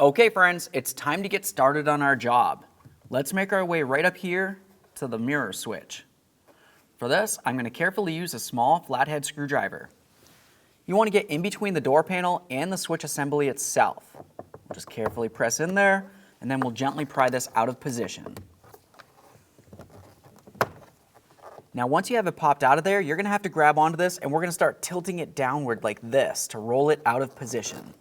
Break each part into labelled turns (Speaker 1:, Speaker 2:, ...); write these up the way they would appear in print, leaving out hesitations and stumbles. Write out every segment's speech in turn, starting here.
Speaker 1: Okay friends, it's time to get started on our job. Let's make our way right up here to the mirror switch. For this, I'm going to carefully use a small flathead screwdriver. You want to get in between the door panel and the switch assembly itself. We'll just carefully press in there, and then we'll gently pry this out of position. Now once you have it popped out of there, you're going to have to grab onto this, and we're going to start tilting it downward like this to roll it out of position.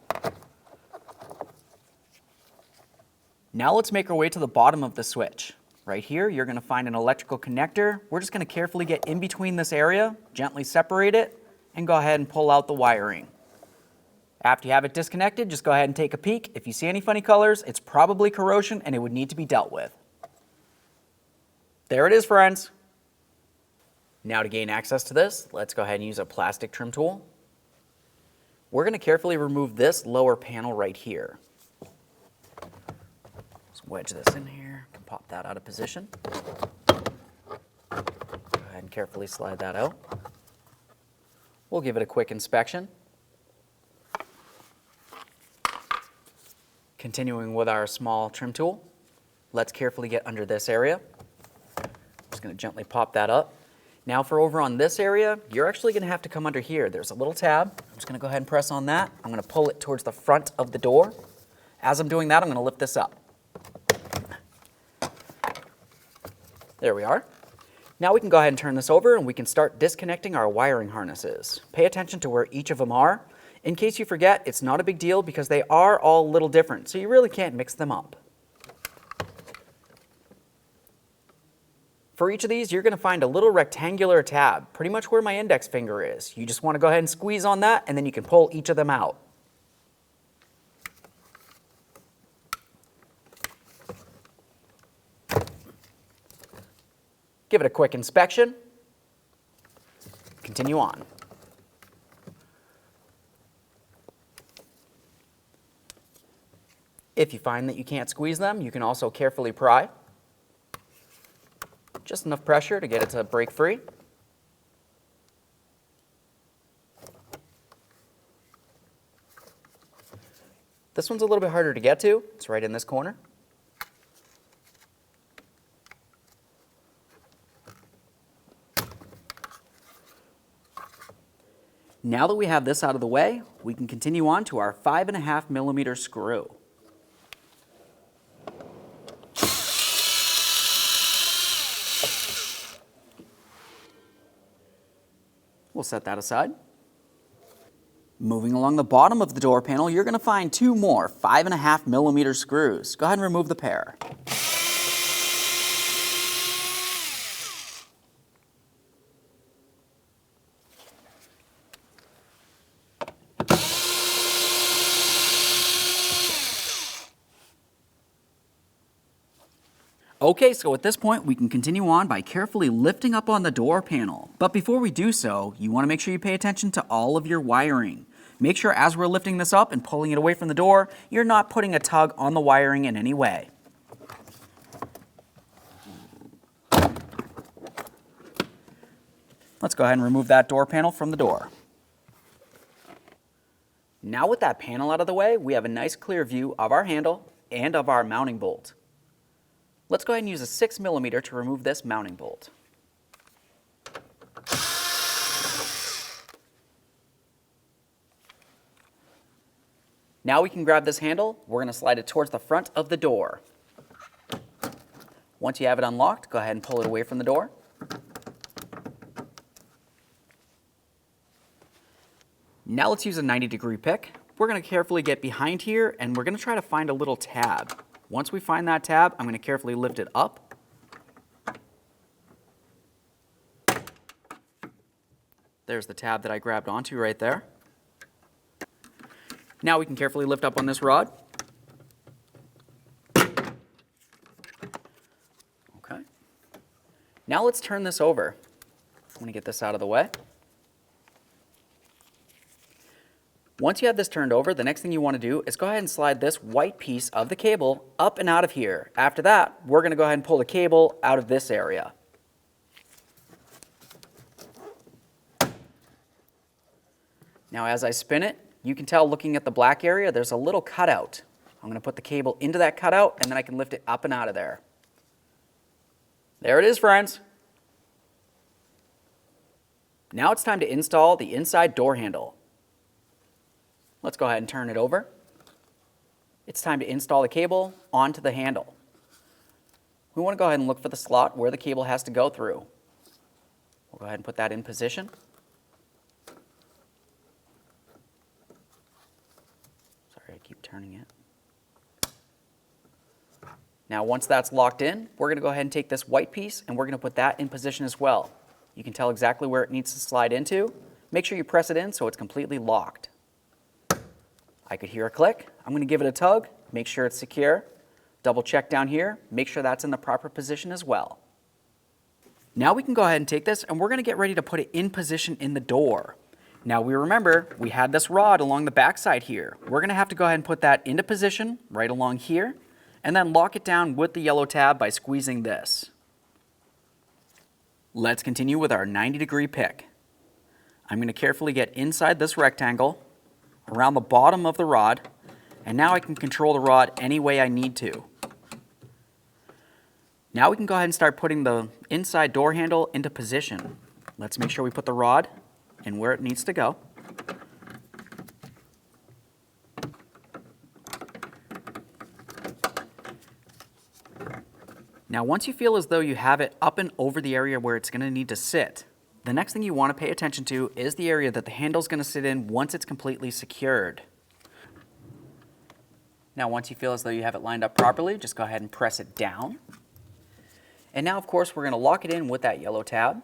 Speaker 1: Now let's make our way to the bottom of the switch. Right here, you're going to find an electrical connector. We're just going to carefully get in between this area, gently separate it, and go ahead and pull out the wiring. After you have it disconnected, just go ahead and take a peek. If you see any funny colors, it's probably corrosion and it would need to be dealt with. There it is, friends. Now to gain access to this, let's go ahead and use a plastic trim tool. We're going to carefully remove this lower panel right here. Wedge this in here, can pop that out of position. Go ahead and carefully slide that out. We'll give it a quick inspection. Continuing with our small trim tool, let's carefully get under this area. Just going to gently pop that up. Now for over on this area, you're actually going to have to come under here. There's a little tab. I'm just going to go ahead and press on that. I'm going to pull it towards the front of the door. As I'm doing that, I'm going to lift this up. There we are. Now we can go ahead and turn this over and we can start disconnecting our wiring harnesses. Pay attention to where each of them are. In case you forget, it's not a big deal because they are all a little different, so you really can't mix them up. For each of these, you're going to find a little rectangular tab, pretty much where my index finger is. You just want to go ahead and squeeze on that and then you can pull each of them out. Give it a quick inspection. Continue on. If you find that you can't squeeze them, you can also carefully pry. Just enough pressure to get it to break free. This one's a little bit harder to get to. It's right in this corner. Now that we have this out of the way, we can continue on to our 5.5mm screw. We'll set that aside. Moving along the bottom of the door panel, you're going to find two more 5.5mm screws. Go ahead and remove the pair. Okay, so at this point, we can continue on by carefully lifting up on the door panel. But before we do so, you want to make sure you pay attention to all of your wiring. Make sure as we're lifting this up and pulling it away from the door, you're not putting a tug on the wiring in any way. Let's go ahead and remove that door panel from the door. Now with that panel out of the way, we have a nice clear view of our handle and of our mounting bolt. Let's go ahead and use a 6mm to remove this mounting bolt. Now we can grab this handle. We're going to slide it towards the front of the door. Once you have it unlocked, go ahead and pull it away from the door. Now let's use a 90-degree pick. We're going to carefully get behind here and we're going to try to find a little tab. Once we find that tab, I'm going to carefully lift it up. There's the tab that I grabbed onto right there. Now we can carefully lift up on this rod. Okay. Now let's turn this over. I'm going to get this out of the way. Once you have this turned over, the next thing you want to do is go ahead and slide this white piece of the cable up and out of here. After that, we're going to go ahead and pull the cable out of this area. Now as I spin it, you can tell looking at the black area, there's a little cutout. I'm going to put the cable into that cutout, and then I can lift it up and out of there. There it is, friends. Now it's time to install the inside door handle. Let's go ahead and turn it over. It's time to install the cable onto the handle. We want to go ahead and look for the slot where the cable has to go through. We'll go ahead and put that in position. Sorry, I keep turning it. Now once that's locked in, we're going to go ahead and take this white piece and we're going to put that in position as well. You can tell exactly where it needs to slide into. Make sure you press it in so it's completely locked. I could hear a click. I'm going to give it a tug, make sure it's secure. Double check down here, make sure that's in the proper position as well. Now we can go ahead and take this and we're going to get ready to put it in position in the door. Now we remember we had this rod along the back side here. We're going to have to go ahead and put that into position right along here and then lock it down with the yellow tab by squeezing this. Let's continue with our 90-degree pick. I'm going to carefully get inside this rectangle, around the bottom of the rod, and now I can control the rod any way I need to. Now we can go ahead and start putting the inside door handle into position. Let's make sure we put the rod in where it needs to go. Now once you feel as though you have it up and over the area where it's going to need to sit, the next thing you want to pay attention to is the area that the handle is going to sit in once it's completely secured. Now once you feel as though you have it lined up properly, just go ahead and press it down. And now of course we're going to lock it in with that yellow tab.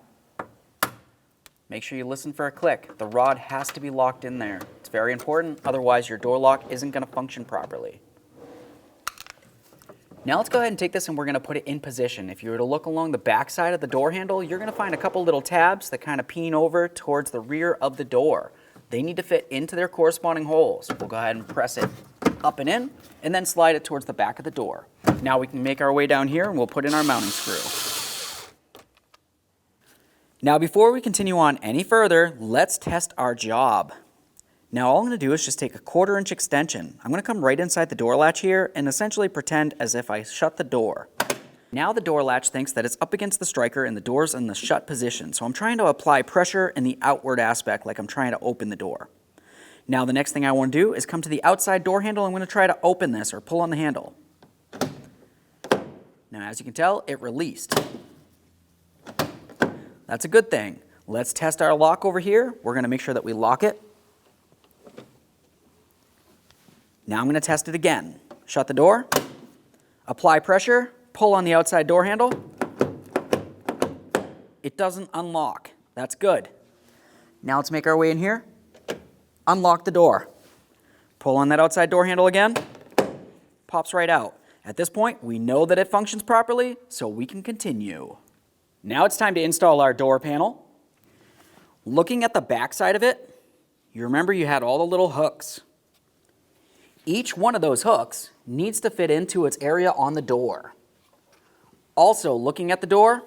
Speaker 1: Make sure you listen for a click. The rod has to be locked in there. It's very important, otherwise your door lock isn't going to function properly. Now let's go ahead and take this and we're going to put it in position. If you were to look along the back side of the door handle, you're going to find a couple little tabs that kind of peen over towards the rear of the door. They need to fit into their corresponding holes. We'll go ahead and press it up and then slide it towards the back of the door. Now we can make our way down here and we'll put in our mounting screw. Now before we continue on any further, let's test our job. Now all I'm going to do is just take a 1/4 inch extension. I'm going to come right inside the door latch here and essentially pretend as if I shut the door. Now the door latch thinks that it's up against the striker and the door's in the shut position. So I'm trying to apply pressure in the outward aspect like I'm trying to open the door. Now the next thing I want to do is come to the outside door handle. I'm going to try to open this or pull on the handle. Now as you can tell, it released. That's a good thing. Let's test our lock over here. We're going to make sure that we lock it. Now I'm going to test it again. Shut the door, apply pressure, pull on the outside door handle. It doesn't unlock. That's good. Now let's make our way in here. Unlock the door. Pull on that outside door handle again. Pops right out. At this point, we know that it functions properly, so we can continue. Now it's time to install our door panel. Looking at the back side of it, you remember you had all the little hooks. Each one of those hooks needs to fit into its area on the door. Also, looking at the door,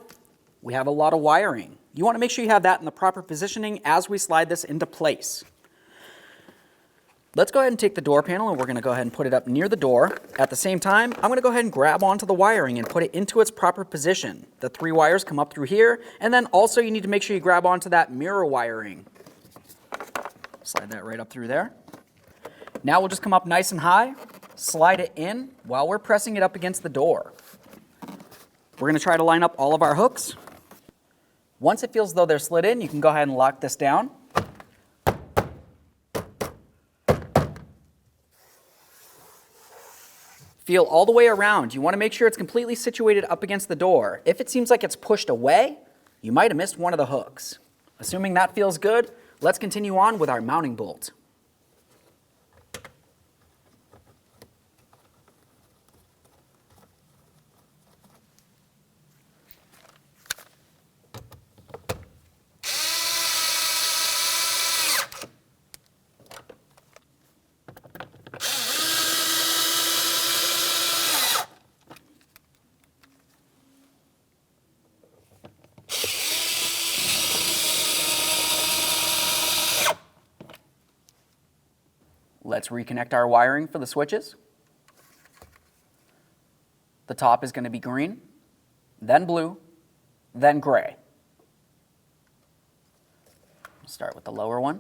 Speaker 1: we have a lot of wiring. You want to make sure you have that in the proper positioning as we slide this into place. Let's go ahead and take the door panel and we're going to go ahead and put it up near the door. At the same time, I'm going to go ahead and grab onto the wiring and put it into its proper position. The 3 wires come up through here, and then also you need to make sure you grab onto that mirror wiring. Slide that right up through there. Now we'll just come up nice and high, slide it in while we're pressing it up against the door. We're going to try to line up all of our hooks. Once it feels as though they're slid in, you can go ahead and lock this down. Feel all the way around. You want to make sure it's completely situated up against the door. If it seems like it's pushed away, you might have missed one of the hooks. Assuming that feels good, let's continue on with our mounting bolt. Let's reconnect our wiring for the switches. the top is going to be green, then blue, then gray. Start with the lower one.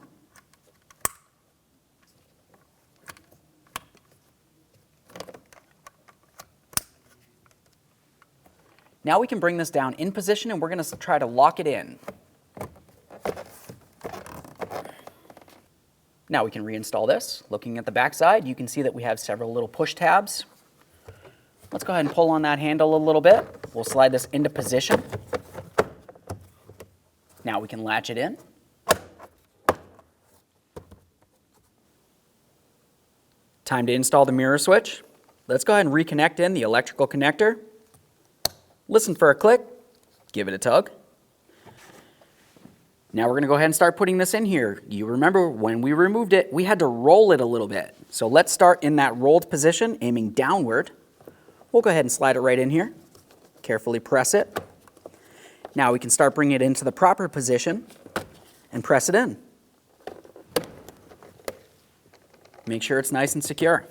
Speaker 1: Now we can bring this down in position and we're going to try to lock it in. Now we can reinstall this. Looking at the back side, you can see that we have several little push tabs. Let's go ahead and pull on that handle a little bit. We'll slide this into position. Now we can latch it in. Time to install the mirror switch. Let's go ahead and reconnect in the electrical connector. Listen for a click, give it a tug. Now we're going to go ahead and start putting this in here. You remember when we removed it, we had to roll it a little bit. So let's start in that rolled position, aiming downward. We'll go ahead and slide it right in here. Carefully press it. Now we can start bringing it into the proper position and press it in. Make sure it's nice and secure.